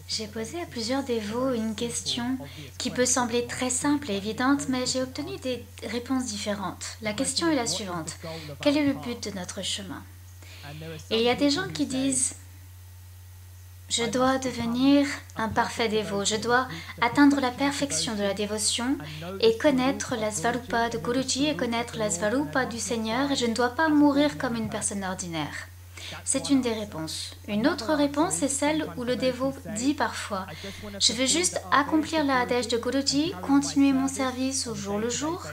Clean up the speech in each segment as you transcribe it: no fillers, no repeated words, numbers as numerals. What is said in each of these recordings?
J'ai posé à plusieurs dévots une question qui peut sembler très simple et évidente, mais j'ai obtenu des réponses différentes. La question est la suivante. Quel est le but de notre chemin? Et il y a des gens qui disent, je dois devenir un parfait dévot, je dois atteindre la perfection de la dévotion et connaître la Svarupa de Guruji et connaître la Svarupa du Seigneur, et je ne dois pas mourir comme une personne ordinaire. C'est une des réponses. Une autre réponse est celle où le dévot dit parfois « Je veux juste accomplir la Adèche de Guruji, continuer mon service au jour le jour. »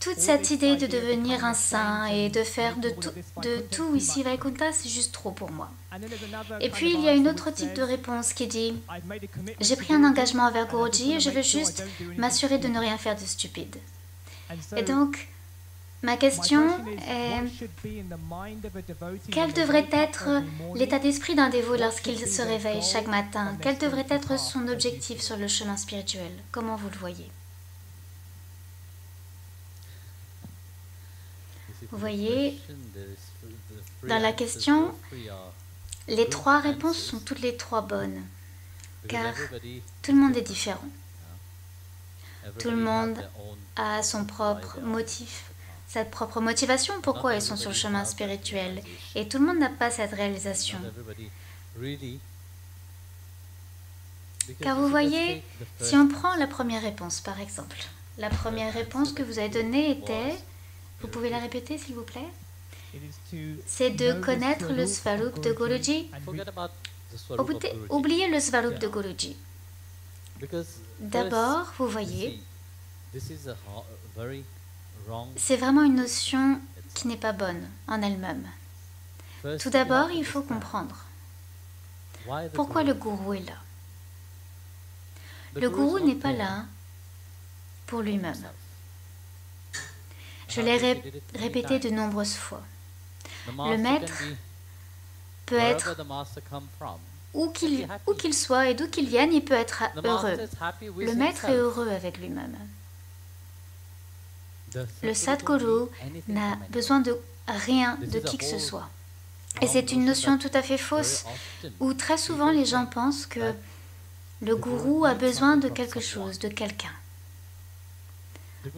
Toute cette idée de devenir un saint et de faire de tout ici Vaikuntha, c'est juste trop pour moi. Et puis il y a une autre type de réponse qui dit « J'ai pris un engagement envers Guruji et je veux juste m'assurer de ne rien faire de stupide. » Et donc, ma question est, quel devrait être l'état d'esprit d'un dévot lorsqu'il se réveille chaque matin? Quel devrait être son objectif sur le chemin spirituel? Comment vous le voyez? Vous voyez, dans la question, les trois réponses sont toutes les trois bonnes, car tout le monde est différent. Tout le monde a son propre motif, sa propre motivation pourquoi ils sont sur le chemin spirituel. Et tout le monde n'a pas cette réalisation. Car vous voyez, si on prend la première réponse par exemple, la première réponse que vous avez donnée était, vous pouvez la répéter s'il vous plaît? C'est de connaître le Svarup de Guruji. Oubliez le Svarup de Guruji. D'abord, vous voyez, c'est vraiment une notion qui n'est pas bonne en elle-même. Tout d'abord, il faut comprendre pourquoi le gourou est là. Le gourou n'est pas là pour lui-même. Je l'ai répété de nombreuses fois. Le maître peut être où qu'il soit et d'où qu'il vienne, il peut être heureux. Le maître est heureux avec lui-même. Le Sadguru n'a besoin de rien de qui que ce soit. Et c'est une notion tout à fait fausse, où très souvent les gens pensent que le gourou a besoin de quelque chose, de quelqu'un.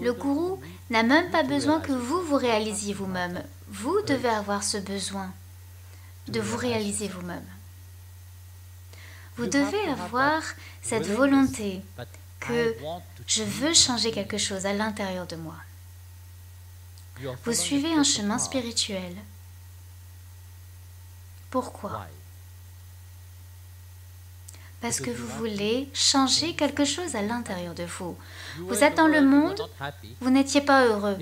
Le gourou n'a même pas besoin que vous réalisiez vous-même. Vous devez avoir ce besoin de vous réaliser vous-même. Vous devez avoir cette volonté que je veux changer quelque chose à l'intérieur de moi. Vous suivez un chemin spirituel. Pourquoi? Parce que vous voulez changer quelque chose à l'intérieur de vous. Vous êtes dans le monde, vous n'étiez pas heureux.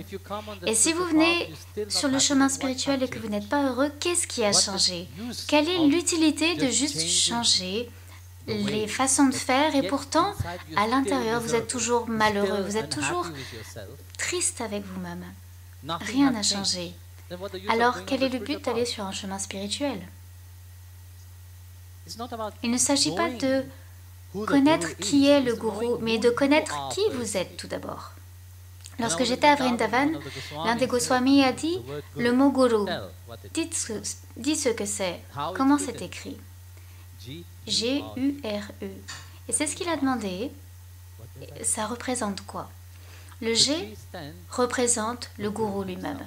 Et si vous venez sur le chemin spirituel et que vous n'êtes pas heureux, qu'est-ce qui a changé? Quelle est l'utilité de juste changer les façons de faire et pourtant, à l'intérieur, vous êtes toujours malheureux, vous êtes toujours triste avec vous-même. Rien n'a changé. Alors, quel est le but d'aller sur un chemin spirituel? Il ne s'agit pas de connaître qui est le gourou, mais de connaître qui vous êtes tout d'abord. Lorsque j'étais à Vrindavan, l'un des Goswamis a dit le mot gourou. Dis ce que c'est. Comment c'est écrit? G-U-R-U. Et c'est ce qu'il a demandé. Ça représente quoi? Le G représente le gourou lui-même.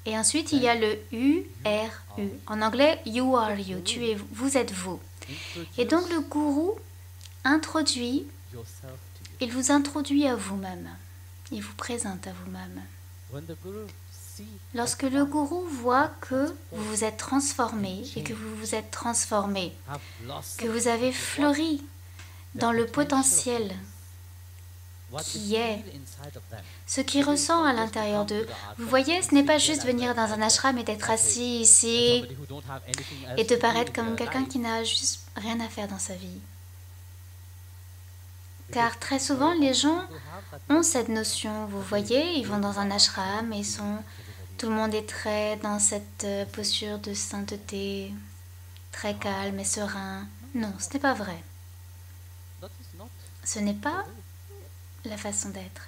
Et ensuite, il y a le U-R-U. En anglais, you are you. Vous êtes vous. Et donc, le gourou il vous introduit à vous-même. Il vous présente à vous-même. Lorsque le gourou voit que vous vous êtes transformé et que vous vous êtes transformé, que vous avez fleuri dans le potentiel qui est ce qui ressent à l'intérieur d'eux. Vous voyez, ce n'est pas juste venir dans un ashram et d'être assis ici et de paraître comme quelqu'un qui n'a juste rien à faire dans sa vie. Car très souvent, les gens ont cette notion. Vous voyez, ils vont dans un ashram et tout le monde est très dans cette posture de sainteté, très calme et serein. Non, ce n'est pas vrai. Ce n'est pas la façon d'être.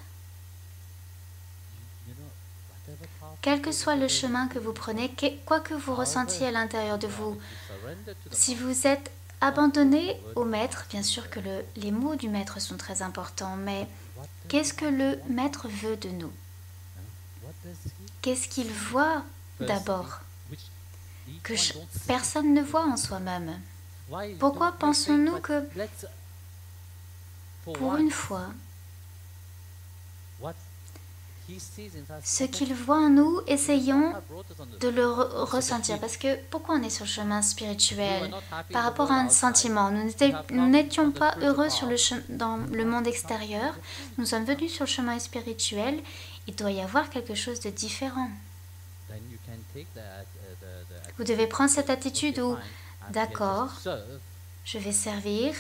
Quel que soit le chemin que vous prenez, quoi que vous ressentiez à l'intérieur de vous, si vous êtes abandonné au maître. Bien sûr que les mots du maître sont très importants, mais qu'est-ce que le maître veut de nous? Qu'est-ce qu'il voit d'abord que personne ne voit en soi-même? Pourquoi pensons-nous que, pour une fois, ce qu'il voit en nous, essayons de le ressentir? Parce que pourquoi on est sur le chemin spirituel? Par rapport à un sentiment, nous n'étions pas heureux dans le monde extérieur, nous sommes venus sur le chemin spirituel, il doit y avoir quelque chose de différent. Vous devez prendre cette attitude où, d'accord, je vais servir,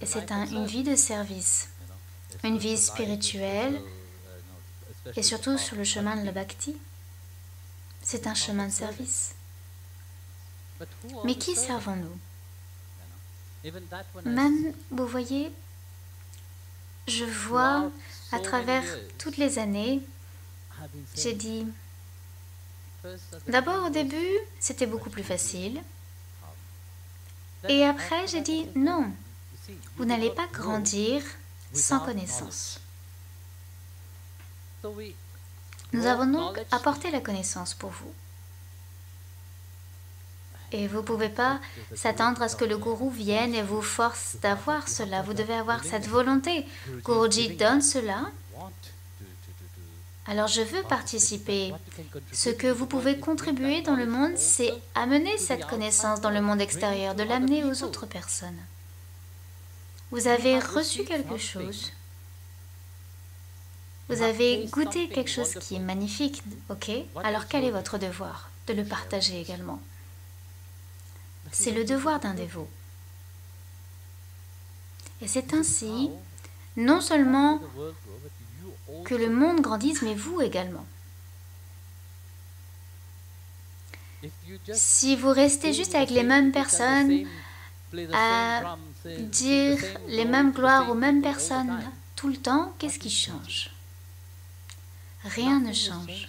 et c'est une vie de service, une vie spirituelle, et surtout sur le chemin de la bhakti. C'est un chemin de service. Mais qui servons-nous? Même, vous voyez, je vois à travers toutes les années, j'ai dit, d'abord au début, c'était beaucoup plus facile. Et après, j'ai dit, non, vous n'allez pas grandir sans connaissance. Nous avons donc apporté la connaissance pour vous. Et vous ne pouvez pas s'attendre à ce que le gourou vienne et vous force d'avoir cela. Vous devez avoir cette volonté. Guruji donne cela. Alors je veux participer. Ce que vous pouvez contribuer dans le monde, c'est amener cette connaissance dans le monde extérieur, de l'amener aux autres personnes. Vous avez reçu quelque chose. Vous avez goûté quelque chose qui est magnifique, ok? Alors quel est votre devoir? De le partager également. C'est le devoir d'un dévot. Et c'est ainsi, non seulement que le monde grandisse, mais vous également. Si vous restez juste avec les mêmes personnes, à dire les mêmes gloires aux mêmes personnes tout le temps, qu'est-ce qui change? Rien ne change.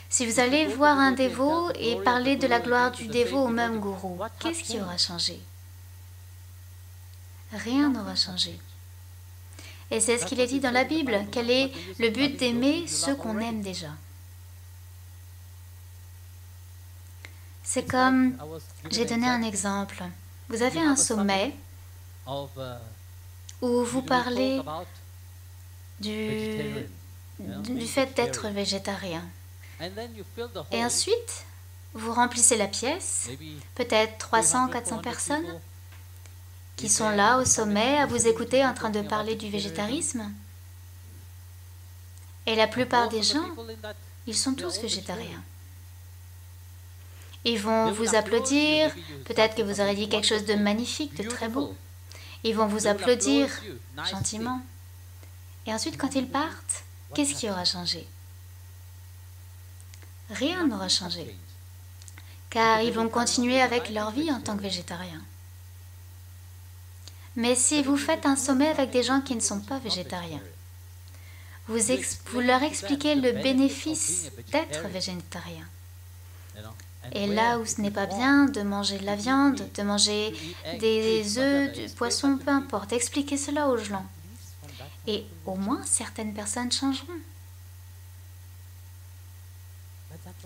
Si vous allez voir un dévot et parler de la gloire du dévot au même gourou, qu'est-ce qui aura changé? Rien n'aura changé. Et c'est ce qu'il est dit dans la Bible. Quel est le but d'aimer ceux qu'on aime déjà? C'est comme, j'ai donné un exemple. Vous avez un sommet où vous parlez du fait d'être végétarien. Et ensuite, vous remplissez la pièce, peut-être 300, 400 personnes qui sont là au sommet à vous écouter en train de parler du végétarisme. Et la plupart des gens, ils sont tous végétariens. Ils vont vous applaudir, peut-être que vous aurez dit quelque chose de magnifique, de très beau. Ils vont vous applaudir gentiment. Et ensuite, quand ils partent, qu'est-ce qui aura changé? Rien n'aura changé, car ils vont continuer avec leur vie en tant que végétariens. Mais si vous faites un sommet avec des gens qui ne sont pas végétariens, vous leur expliquez le bénéfice d'être végétarien. Et là où ce n'est pas bien de manger de la viande, de manger des œufs, du poisson, peu importe, expliquez cela aux gens. Et au moins certaines personnes changeront.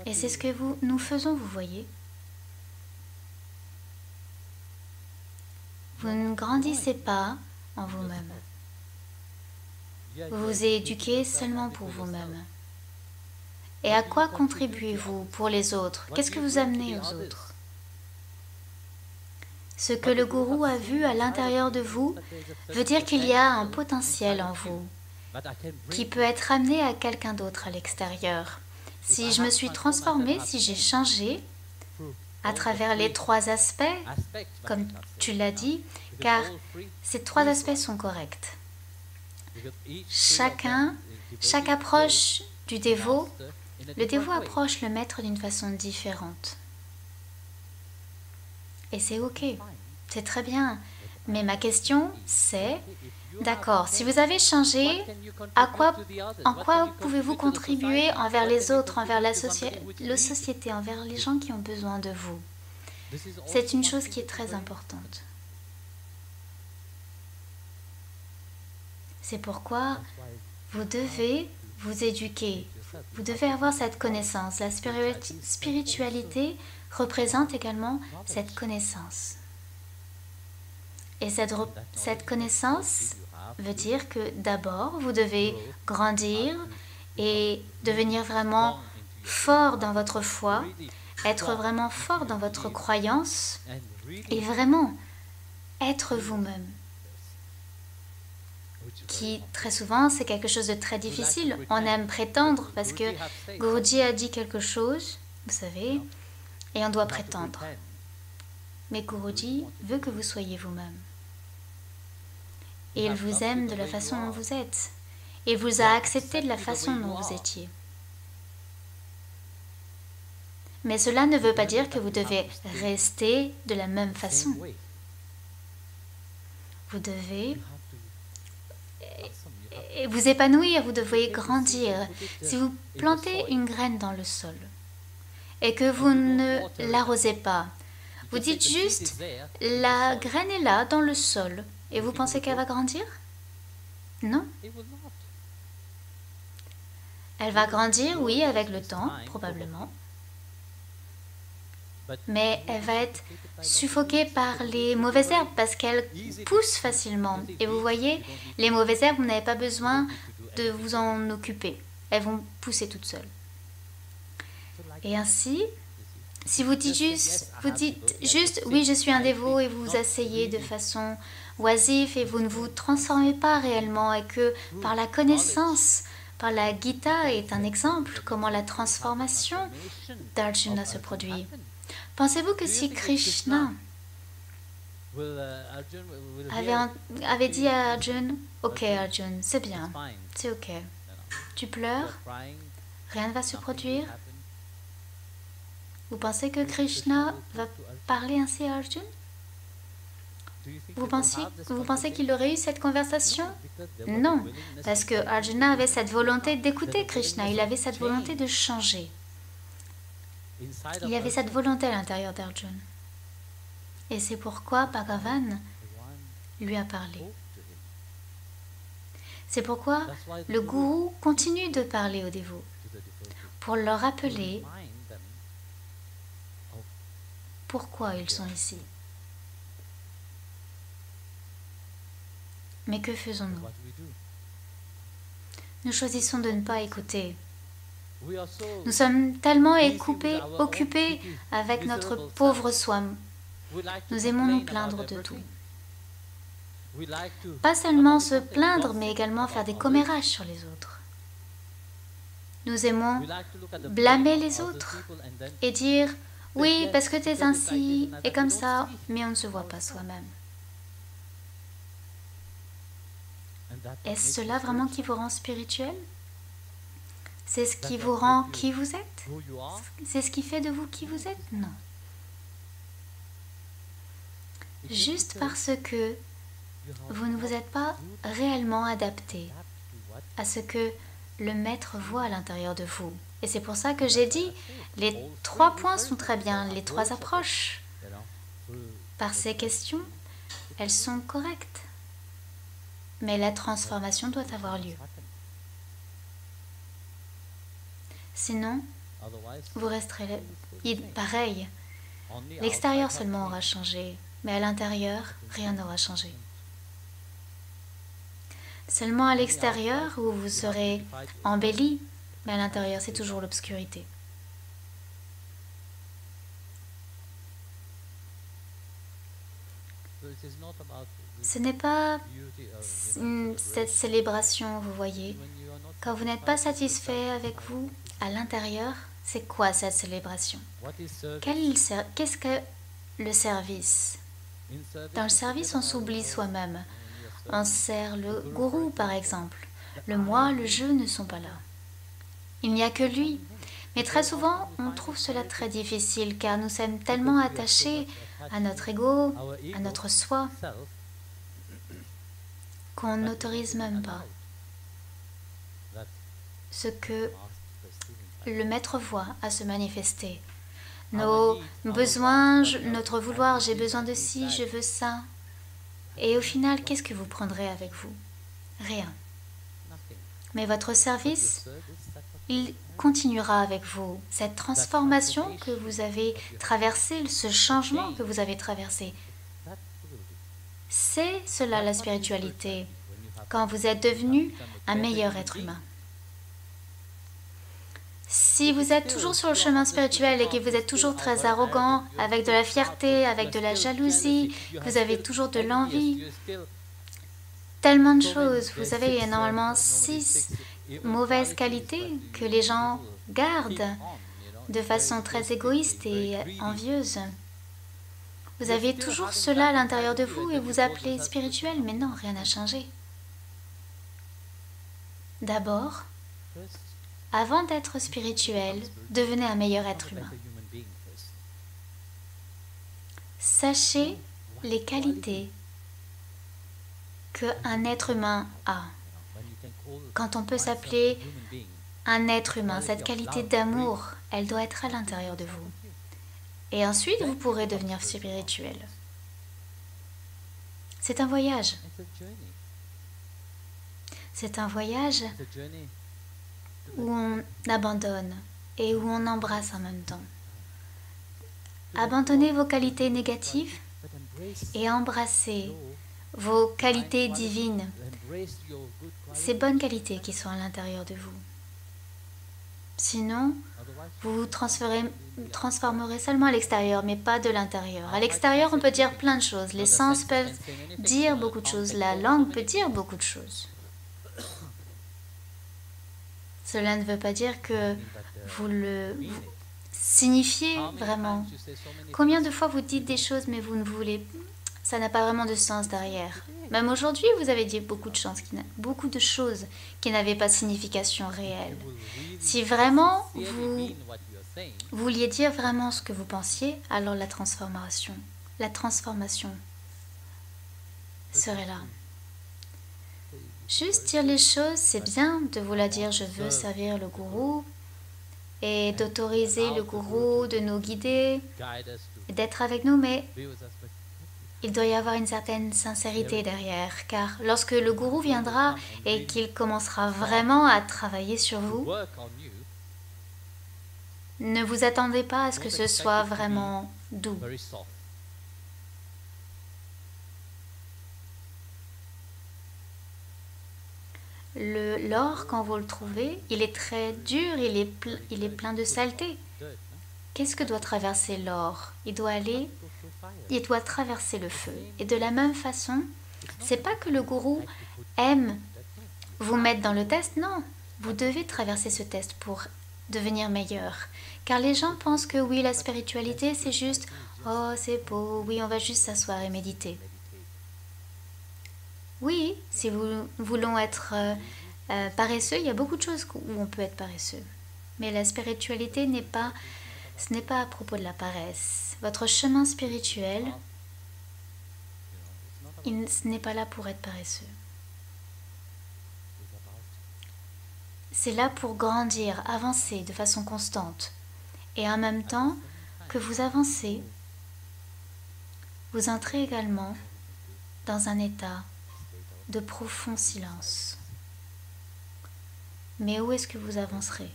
Et c'est ce que nous faisons, vous voyez. Vous ne grandissez pas en vous-même. Vous vous éduquez seulement pour vous-même. Et à quoi contribuez-vous pour les autres? Qu'est-ce que vous amenez aux autres? Ce que le gourou a vu à l'intérieur de vous veut dire qu'il y a un potentiel en vous qui peut être amené à quelqu'un d'autre à l'extérieur. Si je me suis transformée, si j'ai changé à travers les 3 aspects, comme tu l'as dit, car ces 3 aspects sont corrects. Chaque approche du dévot, le dévot approche le maître d'une façon différente. Et c'est ok, c'est très bien. Mais ma question, c'est, d'accord, si vous avez changé, en quoi pouvez-vous contribuer envers les autres, envers la société, envers les gens qui ont besoin de vous? C'est une chose qui est très importante. C'est pourquoi vous devez vous éduquer. Vous devez avoir cette connaissance. La spiritualité représente également cette connaissance. Et cette connaissance veut dire que d'abord, vous devez grandir et devenir vraiment fort dans votre foi, être vraiment fort dans votre croyance et vraiment être vous-même. Qui, très souvent, c'est quelque chose de très difficile. On aime prétendre parce que Guruji a dit quelque chose, vous savez, et on doit prétendre. Mais Guruji veut que vous soyez vous-même. Et il vous aime de la façon dont vous êtes. Il vous a accepté de la façon dont vous étiez. Mais cela ne veut pas dire que vous devez rester de la même façon. Vous devez vous épanouir, vous devez grandir. Si vous plantez une graine dans le sol et que vous ne l'arrosez pas, vous dites juste, la graine est là dans le sol et vous pensez qu'elle va grandir? Non. Elle va grandir, oui, avec le temps, probablement. Mais elle va être suffoquée par les mauvaises herbes parce qu'elles poussent facilement. Et vous voyez, les mauvaises herbes, vous n'avez pas besoin de vous en occuper. Elles vont pousser toutes seules. Et ainsi, si vous dites juste, oui, je suis un dévot et vous vous asseyez de façon oisive et vous ne vous transformez pas réellement et que par la connaissance, par la Gita est un exemple comment la transformation d'Arjuna se produit. Pensez-vous que si Krishna avait dit à Arjuna, ok Arjuna, c'est bien, c'est ok, tu pleures, rien ne va se produire, vous pensez que Krishna va parler ainsi à Arjuna? Vous pensez qu'il aurait eu cette conversation? Non, parce que Arjuna avait cette volonté d'écouter Krishna, il avait cette volonté de changer. Il y avait cette volonté à l'intérieur d'Arjuna. Et c'est pourquoi Bhagavan lui a parlé. C'est pourquoi le gourou continue de parler aux dévots pour leur rappeler pourquoi ils sont ici. Mais que faisons-nous? Nous choisissons de ne pas écouter. Nous sommes tellement occupés avec notre pauvre soi. Nous aimons nous plaindre de tout. Pas seulement se plaindre, mais également faire des commérages sur les autres. Nous aimons blâmer les autres et dire « Oui, parce que tu es ainsi et comme ça », mais on ne se voit pas soi-même. Est-ce cela vraiment qui vous rend spirituel? C'est ce qui vous rend qui vous êtes? C'est ce qui fait de vous qui vous êtes? Non. Juste parce que vous ne vous êtes pas réellement adapté à ce que le maître voit à l'intérieur de vous. Et c'est pour ça que j'ai dit, les 3 points sont très bien, les 3 approches. Par ces questions, elles sont correctes. Mais la transformation doit avoir lieu. Sinon, vous resterez pareil. L'extérieur seulement aura changé, mais à l'intérieur, rien n'aura changé. Seulement à l'extérieur, où vous serez embelli, mais à l'intérieur, c'est toujours l'obscurité. Ce n'est pas cette célébration, vous voyez. Quand vous n'êtes pas satisfait avec vous, à l'intérieur, c'est quoi cette célébration? Qu'est-ce que le service? Dans le service, on s'oublie soi-même. On sert le gourou, par exemple. Le moi, le je ne sont pas là. Il n'y a que lui. Mais très souvent, on trouve cela très difficile car nous sommes tellement attachés à notre ego, à notre soi, qu'on n'autorise même pas ce que le maître voit à se manifester. nos besoins, notre vouloir, j'ai besoin de ci, je veux ça. Et au final, qu'est-ce que vous prendrez avec vous? Rien. Mais votre service, il continuera avec vous. Cette transformation que vous avez traversée, ce changement que vous avez traversé, c'est cela la spiritualité, quand vous êtes devenu un meilleur être humain. Si vous êtes toujours sur le chemin spirituel et que vous êtes toujours très arrogant, avec de la fierté, avec de la jalousie, que vous avez toujours de l'envie, tellement de choses, vous avez il y a normalement 6 mauvaises qualités que les gens gardent de façon très égoïste et envieuse. Vous avez toujours cela à l'intérieur de vous et vous appelez spirituel, mais non, rien n'a changé. D'abord, avant d'être spirituel, devenez un meilleur être humain. Sachez les qualités qu'un être humain a. Quand on peut s'appeler un être humain, cette qualité d'amour, elle doit être à l'intérieur de vous. Et ensuite, vous pourrez devenir spirituel. C'est un voyage. C'est un voyage où on abandonne et où on embrasse en même temps. Abandonnez vos qualités négatives et embrassez vos qualités divines, ces bonnes qualités qui sont à l'intérieur de vous. Sinon, vous vous transformerez seulement à l'extérieur, mais pas de l'intérieur. À l'extérieur, on peut dire plein de choses. Les sens peuvent dire beaucoup de choses. La langue peut dire beaucoup de choses. Cela ne veut pas dire que vous signifiez vraiment. Combien de fois vous dites des choses, mais vous ne voulez... Ça n'a pas vraiment de sens derrière. Même aujourd'hui, vous avez dit beaucoup de choses qui n'avaient pas de signification réelle. Si vraiment vous vouliez dire vraiment ce que vous pensiez, alors la transformation serait là. Juste dire les choses, c'est bien de vouloir dire je veux servir le gourou et d'autoriser le gourou de nous guider, d'être avec nous, mais il doit y avoir une certaine sincérité derrière, car lorsque le gourou viendra et qu'il commencera vraiment à travailler sur vous, ne vous attendez pas à ce que ce soit vraiment doux. L'or, quand vous le trouvez, il est très dur, il est plein de saleté. Qu'est-ce que doit traverser l'or? Il doit traverser le feu. Et de la même façon, c'est pas que le gourou aime vous mettre dans le test, non. Vous devez traverser ce test pour devenir meilleur. Car les gens pensent que oui, la spiritualité, c'est juste « Oh, c'est beau, oui, on va juste s'asseoir et méditer ». Oui, si nous voulons être paresseux, il y a beaucoup de choses où on peut être paresseux. Mais la spiritualité ce n'est pas à propos de la paresse. Votre chemin spirituel, ce n'est pas là pour être paresseux. C'est là pour grandir, avancer de façon constante. Et en même temps que vous avancez, vous entrez également dans un état de profond silence. Mais où est-ce que vous avancerez?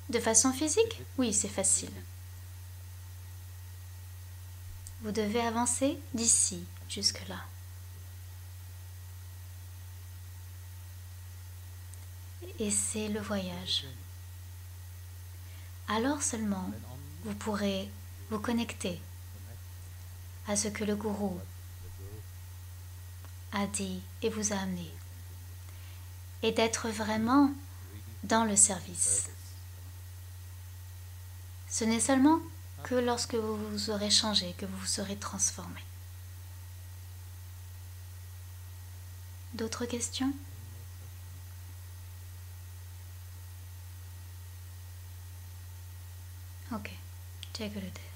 De façon physique? Oui, c'est facile. Vous devez avancer d'ici jusque-là. Et c'est le voyage. Alors seulement, vous pourrez vous connecter à ce que le gourou a dit et vous a amené. Et d'être vraiment dans le service. Ce n'est seulement que lorsque vous aurez changé, que vous serez transformé. D'autres questions? Ok, じゃあこれで